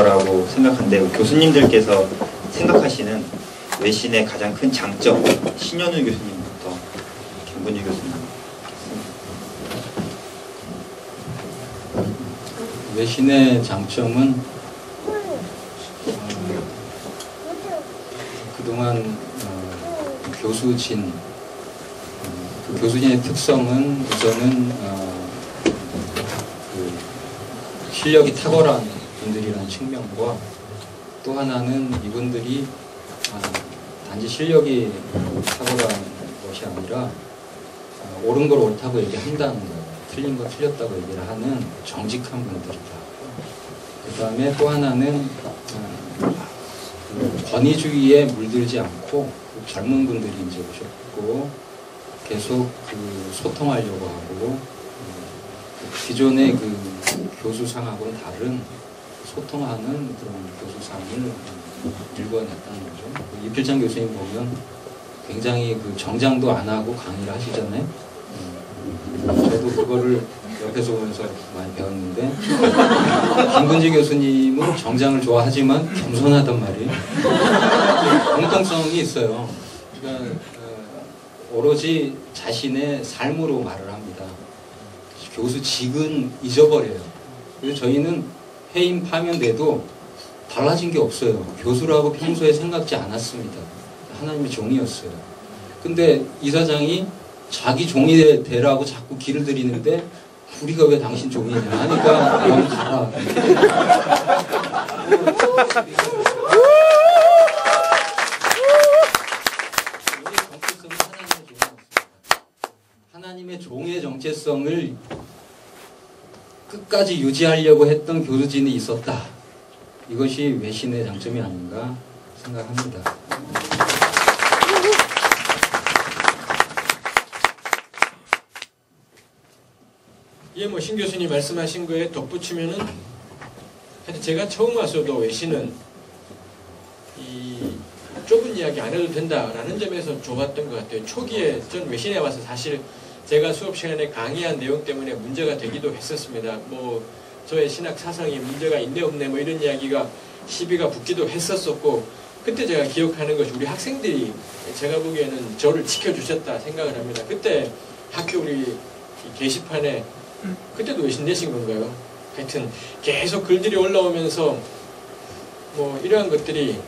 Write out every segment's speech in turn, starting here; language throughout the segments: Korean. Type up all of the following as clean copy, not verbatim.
거라고 생각하는데 교수님들께서 생각하시는 외신의 가장 큰 장점, 신현우 교수님부터 김근희 교수님. 외신의 장점은 그동안 교수진, 그 교수진의 특성은 우선은 그 실력이 탁월한 분들이라는 측면과 또 하나는 이분들이 단지 실력이 탁월한 것이 아니라 옳은 걸 옳다고 얘기한다는 거예요. 틀린 거 틀렸다고 얘기를 하는 정직한 분들이다. 그 다음에 또 하나는 권위주의에 물들지 않고 젊은 분들이 이제 오셨고 계속 그 소통하려고 하고 기존의 그 교수상하고는 다른 소통하는 그런 교수상을 일궈냈다는 거죠. 이필장 교수님 보면 굉장히 그 정장도 안 하고 강의를 하시잖아요. 저도 그거를 옆에서 보면서 많이 배웠는데 김근지 교수님은 정장을 좋아하지만 겸손하단 말이에요. 공통성이 있어요. 그러니까 오로지 자신의 삶으로 말을 합니다. 교수직은 잊어버려요. 그래서 저희는 해임하면 돼도 달라진 게 없어요. 교수라고 평소에 생각지 않았습니다. 하나님의 종이었어요. 근데 이사장이 자기 종이 되라고 자꾸 길을 들이는데 우리가 왜 당신 종이냐 하니까 여기 가라. 하나님의 종의 정체성을 끝까지 유지하려고 했던 교수진이 있었다. 이것이 외신의 장점이 아닌가 생각합니다. 예, 뭐 신 교수님 말씀하신 거에 덧붙이면은 하여튼 제가 처음 와서도 외신은 이 좁은 이야기 안 해도 된다라는 점에서 좋았던 것 같아요. 초기에 전 외신에 와서 사실 제가 수업 시간에 강의한 내용 때문에 문제가 되기도 했었습니다. 뭐 저의 신학 사상에 문제가 있네 없네 뭐 이런 이야기가 시비가 붙기도 했었었고 그때 제가 기억하는 것이 우리 학생들이 제가 보기에는 저를 지켜주셨다 생각을 합니다. 그때 학교 우리 게시판에 그때도 외신 내신 건가요? 하여튼 계속 글들이 올라오면서 뭐 이러한 것들이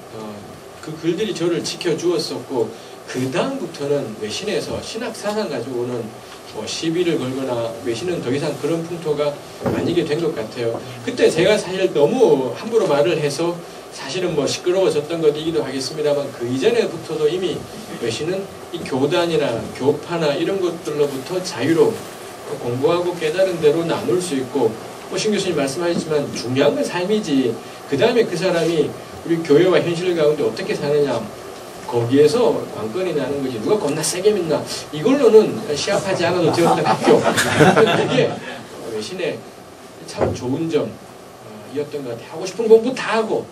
그 글들이 저를 지켜주었었고 그 다음부터는 외신에서 신학 사상 가지고는 뭐 시비를 걸거나 외신은 더 이상 그런 풍토가 아니게 된 것 같아요. 그때 제가 사실 너무 함부로 말을 해서 사실은 뭐 시끄러워졌던 것이기도 하겠습니다만 그 이전에부터도 이미 외신은 이 교단이나 교파나 이런 것들로부터 자유로 공부하고 깨달은 대로 나눌 수 있고 뭐 신 교수님 말씀하셨지만 중요한 건 삶이지 그 다음에 그 사람이 우리 교회와 현실 가운데 어떻게 사느냐 거기에서 관건이 나는 거지 누가 겁나 세게 믿나 이걸로는 시합하지 않아도 되었던 학교 그게 외신의 참 좋은 점이었던 것 같아요. 하고 싶은 공부 다 하고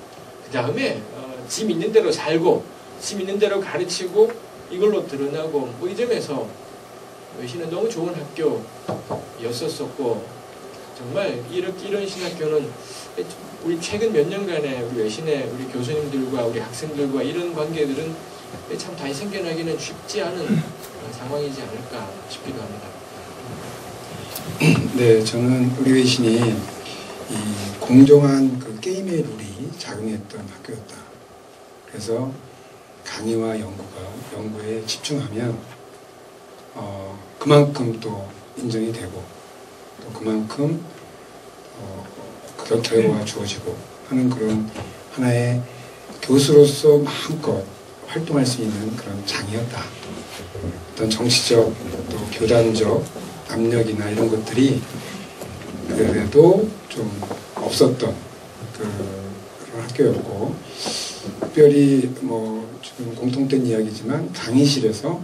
그 다음에 지 믿는 대로 살고 지 믿는 대로 가르치고 이걸로 드러나고 뭐 이 점에서 외신은 너무 좋은 학교였었고 정말 이런 신학교는 우리 최근 몇 년간의 우리 외신의 우리 교수님들과 우리 학생들과 이런 관계들은 참 다시 생겨나기는 쉽지 않은 상황이지 않을까 싶기도 합니다. 네, 저는 우리 외신이 이 공정한 그 게임의 룰이 작용했던 학교였다. 그래서 강의와 연구에 집중하면 그만큼 또 인정이 되고 또 그만큼 그런 결과가 주어지고 하는 그런 하나의 교수로서 마음껏 활동할 수 있는 그런 장이었다. 어떤 정치적 또 교단적 압력이나 이런 것들이 그래도 좀 없었던 그런 학교였고 특별히 뭐 지금 공통된 이야기지만 강의실에서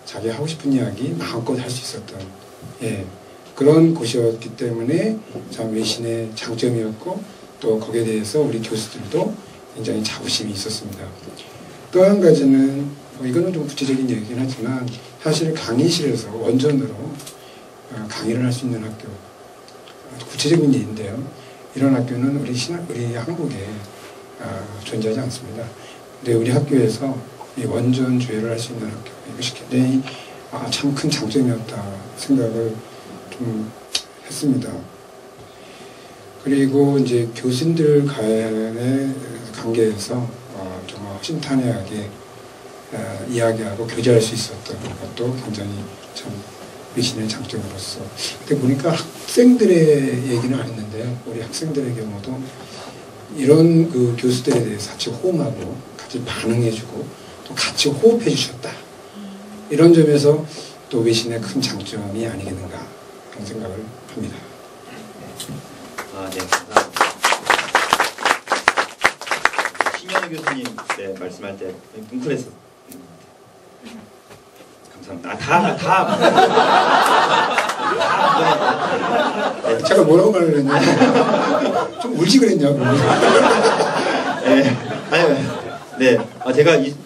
자기 하고 싶은 이야기 마음껏 할 수 있었던 그런 곳이었기 때문에 참 외신의 장점이었고 또 거기에 대해서 우리 교수들도 굉장히 자부심이 있었습니다. 또 한 가지는 이거는 좀 구체적인 얘기긴 하지만 사실 강의실에서 원전으로 강의를 할 수 있는 학교 구체적인 예인데요. 이런 학교는 우리 한국에 존재하지 않습니다. 근데 우리 학교에서 이 원전주의를 할 수 있는 학교, 이것이 굉장히 참 큰 장점이었다 생각을 좀 했습니다. 그리고 이제 교수님들 간의 관계에서 정말 허심탄회하게 이야기하고 교제할 수 있었던 것도 굉장히 참 외신의 장점으로서. 근데 보니까 학생들의 얘기는 안 했는데요. 우리 학생들의 경우도 이런 그 교수들에 대해서 같이 호응하고 같이 반응해주고 또 같이 호흡해 주셨다. 이런 점에서 또 외신의 큰 장점이 아니겠는가 하는 생각을 합니다. 네, 감사합니다. 신현우 교수님 말씀할 때 뭉클했었어요. 감사합니다. 제가 뭐라고 말을 했냐? 좀 울지 그랬냐고.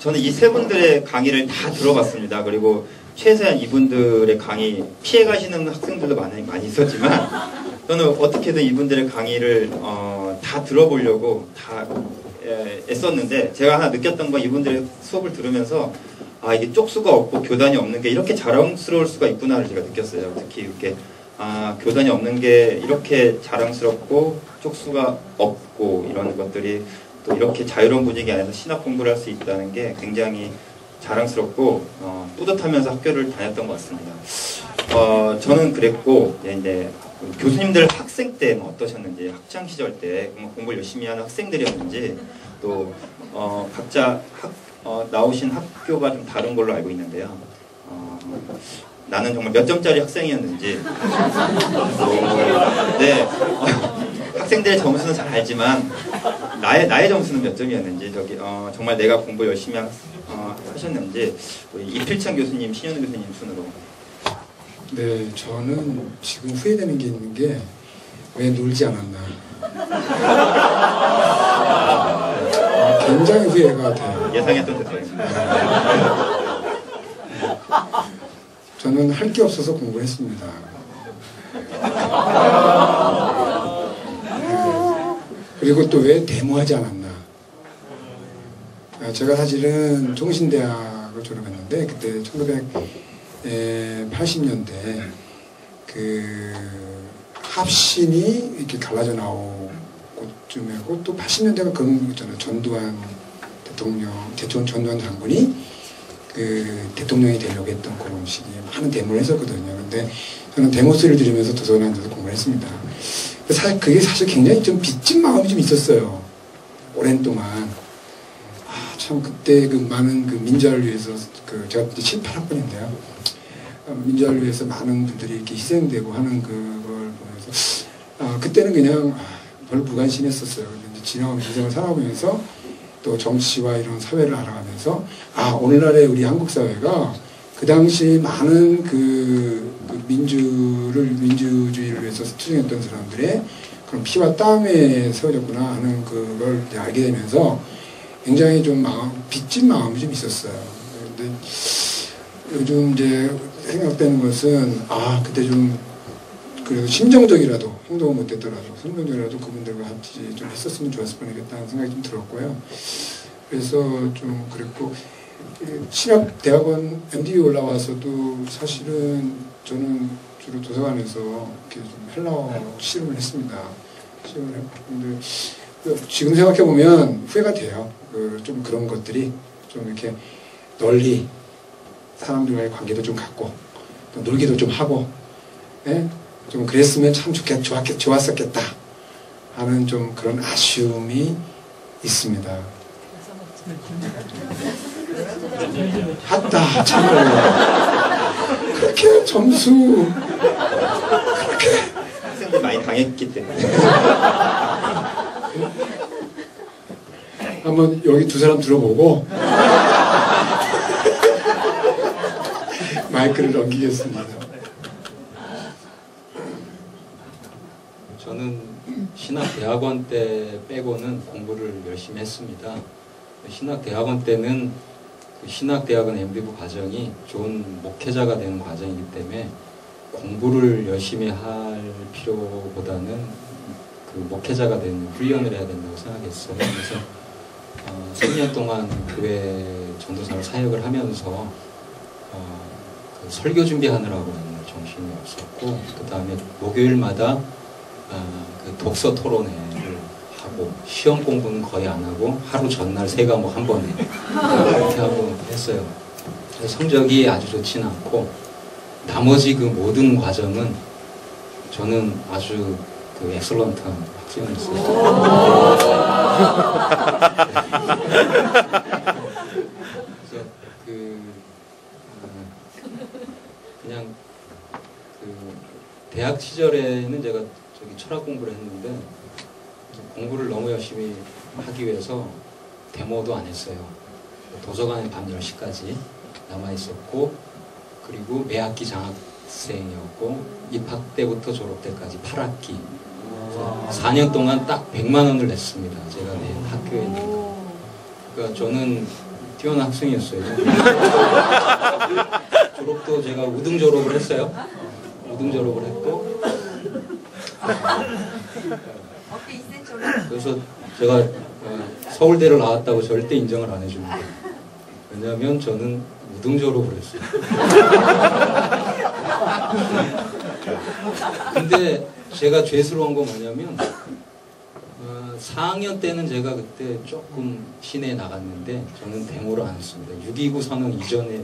저는 이 세 분들의 강의를 다 들어봤습니다. 그리고 최소한 이분들의 강의 피해 가시는 학생들도 많이 있었지만 저는 어떻게든 이분들의 강의를 다 들어보려고 다 애썼는데 제가 하나 느꼈던 건 이분들의 수업을 들으면서 이게 쪽수가 없고 교단이 없는 게 이렇게 자랑스러울 수가 있구나를 제가 느꼈어요. 특히 이렇게 교단이 없는 게 이렇게 자랑스럽고 쪽수가 없고 이런 것들이 또 이렇게 자유로운 분위기 안에서 신학 공부를 할 수 있다는 게 굉장히 자랑스럽고 뿌듯하면서 학교를 다녔던 것 같습니다. 저는 그랬고 이제 교수님들 학생 때는 어떠셨는지, 학창 시절 때 공부를 열심히 하는 학생들이었는지, 또 각자 나오신 학교가 좀 다른 걸로 알고 있는데요. 나는 정말 몇 점짜리 학생이었는지, 학생들의 점수는 잘 알지만 나의 점수는 몇 점이었는지, 정말 내가 공부 열심히 하셨는지 우리 이필창 교수님, 신현우 교수님 순으로. 네, 저는 지금 후회되는 게 있는 게 왜 놀지 않았나. 굉장히 후회가 돼요. 예상했던 대답입니다. 저는 할 게 없어서 공부했습니다. 그리고 또 왜 데모하지 않았나. 제가 사실은 종신대학을 졸업했는데 그때 1980년대 그 합신이 이렇게 갈라져 나오고 쯤이고 또 80년대가 그런 거 있잖아요. 전두환 장군이 그 대통령이 되려고 했던 그런 시기에 많은 데모를 했었거든요. 근데 저는 데모 소리를 들으면서 도서관에 앉아서 공부를 했습니다. 그게 사실 굉장히 좀 빚진 마음이 좀 있었어요. 오랜 동안. 참 그때 그 많은 그 민주화를 위해서 제가 이제 7, 8학번인데요. 민주화를 위해서 많은 분들이 이렇게 희생되고 하는 그걸 보면서 그때는 그냥 별 무관심했었어요. 근데 이제 지나가면서 인생을 살아보면서 또 정치와 이런 사회를 알아가면서 오늘날의 우리 한국 사회가 그 당시 많은 그 민주주의를 위해서 투쟁했던 사람들의 그런 피와 땀에 세워졌구나 하는 그걸 이제 알게 되면서 굉장히 좀 빚진 마음이 좀 있었어요. 근데 요즘 이제 생각되는 것은 그때 좀 그래도 심정적이라도 행동을 못했더라도 심정적이라도 그분들과 같이 좀 했었으면 좋았을 뻔했겠다는 생각이 좀 들었고요. 그래서 좀 그랬고 신학대학원 MDB 올라와서도 사실은 저는 주로 도서관에서 이렇게 좀 헬라어 실험을 했습니다. 실험을 했는데 지금 생각해 보면 후회가 돼요. 좀 그런 것들이 좀 이렇게 널리 사람들과의 관계도 좀 갖고 또 놀기도 좀 하고, 좀 그랬으면 참 좋았었겠다 하는 좀 그런 아쉬움이 있습니다. 맞다, 참말로. 그렇게 점수 그렇게 학생들 많이 당했기 때문에. 한번 여기 두 사람 들어보고 마이크를 넘기겠습니다. 저는 신학대학원 때 빼고는 공부를 열심히 했습니다. 신학대학원 때는 신학대학원 MD부 과정이 좋은 목회자가 되는 과정이기 때문에 공부를 열심히 할 필요보다는 그 목회자가 되는 훈련을 해야 된다고 생각했어요. 그래서 3년 동안 교회 전도사로 사역을 하면서 그 설교 준비하느라고 맨날 정신이 없었고, 그 다음에 목요일마다 그 독서 토론회를 하고 시험 공부는 거의 안 하고 하루 전날 세 과목 한 번에 그렇게 하고 했어요. 성적이 아주 좋지는 않고 나머지 그 모든 과정은 저는 아주 그 엑설런트한 학생이었어요. 그래서 그냥 그 대학 시절에는 제가 저기 철학 공부를 했는데 공부를 너무 열심히 하기 위해서 데모도 안 했어요. 도서관에 밤 10시까지 남아 있었고, 그리고 매학기 장학생이었고 입학 때부터 졸업 때까지 8학기 4년 동안 딱 100만 원을 냈습니다. 제가 낸 학교에 있는 거. 그러니까 저는 뛰어난 학생이었어요. 졸업도 제가 우등 졸업을 했어요. 우등 졸업을 했고, 그래서 제가 서울대를 나왔다고 절대 인정을 안 해줍니다. 왜냐하면 저는 우등 졸업을 했어요. 근데 제가 죄스러운 건 뭐냐면 4학년 때는 제가 그때 조금 시내에 나갔는데 저는 데모를 안 했습니다. 6.29 선언 이전에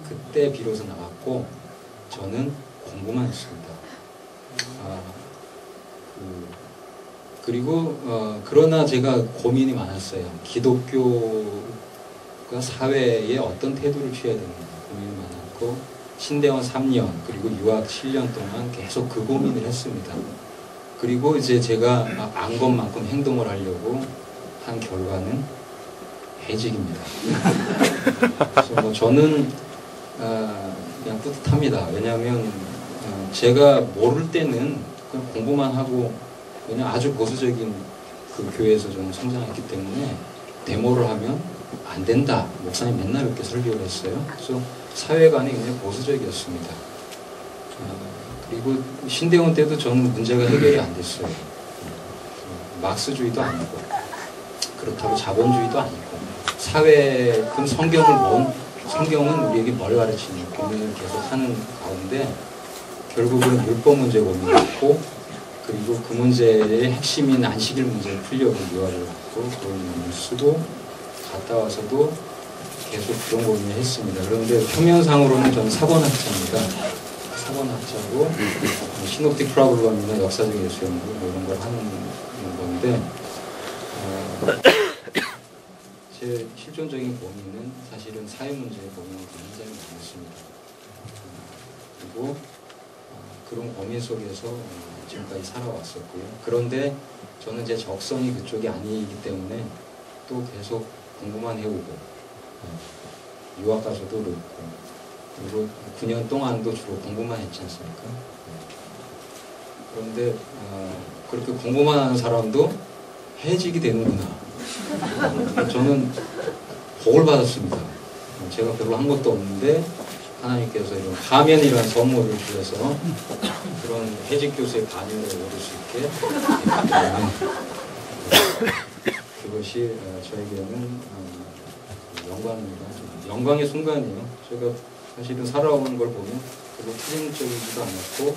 그때 비로소 나갔고 저는 공부만 했습니다. 그리고 그러나 제가 고민이 많았어요. 기독교가 사회에 어떤 태도를 취해야 되는가 고민이 많았고, 신대원 3년 그리고 유학 7년 동안 계속 그 고민을 했습니다. 그리고 이제 제가 안 것만큼 행동을 하려고 한 결과는 해직입니다. 그래서 뭐 저는 그냥 뿌듯합니다. 왜냐하면 제가 모를 때는 그냥 공부만 하고 그냥 아주 보수적인 그 교회에서 저는 성장했기 때문에 데모를 하면 안 된다. 목사님 맨날 이렇게 설교를 했어요. 그래서 사회관이 굉장히 보수적이었습니다. 그리고 신대원 때도 저는 문제가 해결이 안 됐어요. 막스주의도 아니고 그렇다고 자본주의도 아니고 사회는 성경은 우리에게 뭘 가르치는 고민을 계속 하는 가운데 결국은 율법 문제 고민했고, 그리고 그 문제의 핵심인 안식일 문제를 풀려고 유학을 갔고 그런 논문을 쓰고 갔다 와서도 계속 그런 고민을 했습니다. 그런데 표면상으로는 저는 사본학자입니다. 사본학자고 시놉틱 프로블럼이나 역사적 예수 연구 뭐 이런 걸 하는 건데 제 실존적인 고민은 사실은 사회 문제의 고민을 굉장히 많았습니다. 그리고 그런 고민 속에서 지금까지 살아왔었고요. 그런데 저는 제 적성이 그쪽이 아니기 때문에 또 계속 공부만 해오고 유학 가서도 그렇고 그리고 9년 동안도 주로 공부만 했지 않습니까? 그런데 그렇게 공부만 하는 사람도 해직이 되는구나. 저는 복을 받았습니다. 제가 별로 한 것도 없는데 하나님께서 이런 파면이라는 선물을 주셔서 그런 해직 교수의 반열을 얻을 수 있게 그것이 저에게는 영광입니다. 영광의 순간이에요. 제가 사실은 살아오는 걸 보면 별로 투쟁적이지도 않았고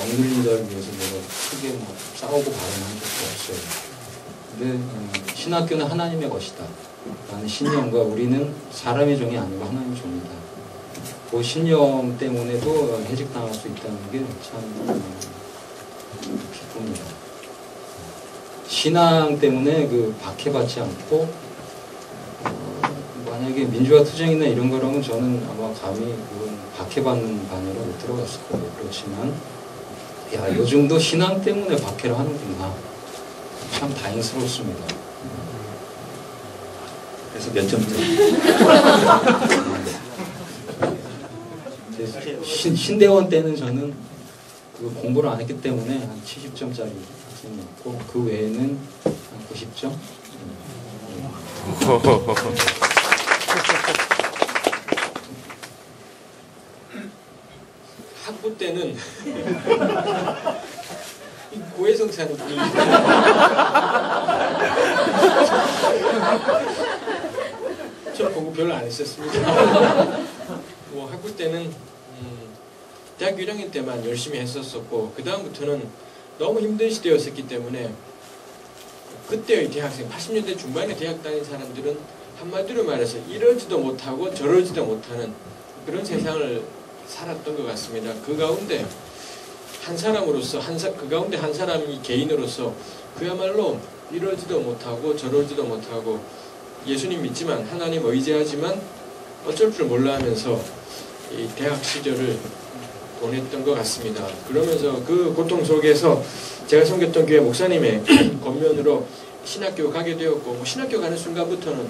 억눌린 자를 위해서 내가 크게 뭐 싸우고 발언한 적도 없어요. 근데 신학교는 하나님의 것이다 라는 신념과 우리는 사람의 종이 아니고 하나님의 종이다. 그 신념 때문에도 해직당할 수 있다는 게 참 기쁩니다. 신앙 때문에 그 박해받지 않고 만약에 민주화 투쟁이나 이런 거라면 저는 아마 감히 그런 박해받는 반열에 못 들어갔을 거예요. 그렇지만 야 요즘도 신앙 때문에 박해를 하는구나. 참 다행스럽습니다. 그래서 몇 점째? 신대원 때는 저는 그 공부를 안 했기 때문에 한 70점짜리 학생이었고 그 외에는 한 90점? 학부 때는 고에서 엉뚱 사는 분이 저 공부 별로 안 했었습니다. 뭐 학부 때는 대학교 1학년 때만 열심히 했었었고 그 다음부터는 너무 힘든 시대였었기 때문에 그때의 대학생 80년대 중반에 대학 다닌 사람들은 한마디로 말해서 이러지도 못하고 저러지도 못하는 그런 세상을 살았던 것 같습니다. 그 가운데 한 사람으로서 그 가운데 한 사람이 개인으로서 그야말로 이러지도 못하고 저러지도 못하고 예수님 믿지만 하나님 의지하지만 어쩔 줄 몰라 하면서 이 대학 시절을 보냈던 것 같습니다. 그러면서 그 고통 속에서 제가 섬겼던 교회 목사님의 권면으로 신학교 가게 되었고 뭐 신학교 가는 순간부터는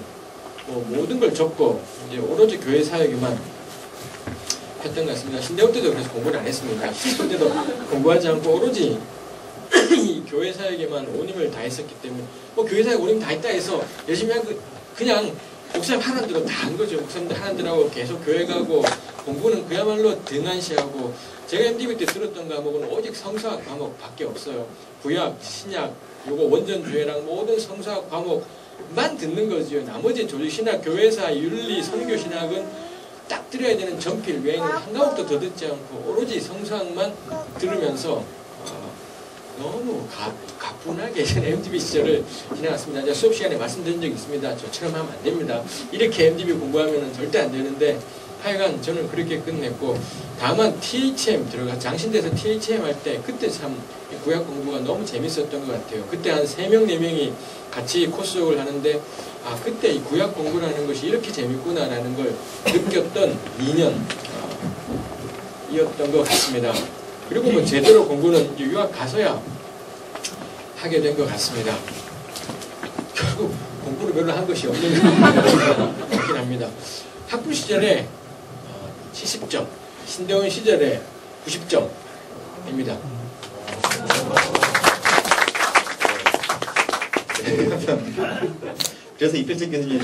뭐 모든 걸 접고 이제 오로지 교회 사역에만 했던 것 같습니다. 신대원 때도 그래서 공부를 안 했습니다. 신대원 때도 공부하지 않고 오로지 이 교회 사역에만 온 힘을 다했었기 때문에 뭐 교회 사역 온 힘 다했다 해서 열심히 한 그냥 목사님 하라는 대로 다 한 거죠. 목사님들 하라는 대로 하고 계속 교회 가고 공부는 그야말로 등한시하고 제가 MDB 때 들었던 과목은 오직 성서학 과목밖에 없어요. 구약, 신약, 요거 원전주의랑 모든 성서학 과목만 듣는 거죠. 나머지 조직 신학, 교회사, 윤리, 선교 신학은 딱 들어야 되는 전필 외에는 한 과목도 더 듣지 않고 오로지 성서학만 들으면서 너무 가뿐하게 MDB 시절을 지나갔습니다. 제가 수업 시간에 말씀드린 적이 있습니다. 저처럼 하면 안 됩니다. 이렇게 MDB 공부하면 절대 안 되는데 하여간 저는 그렇게 끝냈고 다만 THM 장신대에서 THM 할 때 그때 참 구약 공부가 너무 재밌었던 것 같아요. 그때 한 3명, 4명이 같이 코스웍을 하는데 아 그때 이 구약 공부라는 것이 이렇게 재밌구나라는 걸 느꼈던 2년이었던 것 같습니다. 그리고 뭐 제대로 공부는 유학 가서야 하게 된 것 같습니다. 결국 공부를 별로 한 것이 없는 것 같긴 합니다. 학부 시절에 70점, 신대원 시절에 90점입니다. 네, 감사합니다. 그래서 이필재 교수님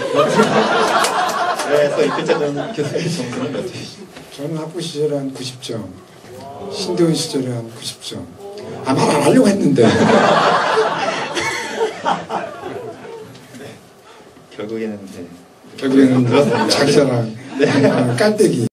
그래서 이필재 교수님 점수는 몇 점이시죠? 저는 학부 시절에 한 90점, 신대원 시절에 한 90점. 말 안 하려고 했는데. 결국에는 결국에는 자기 자랑, 깔때기.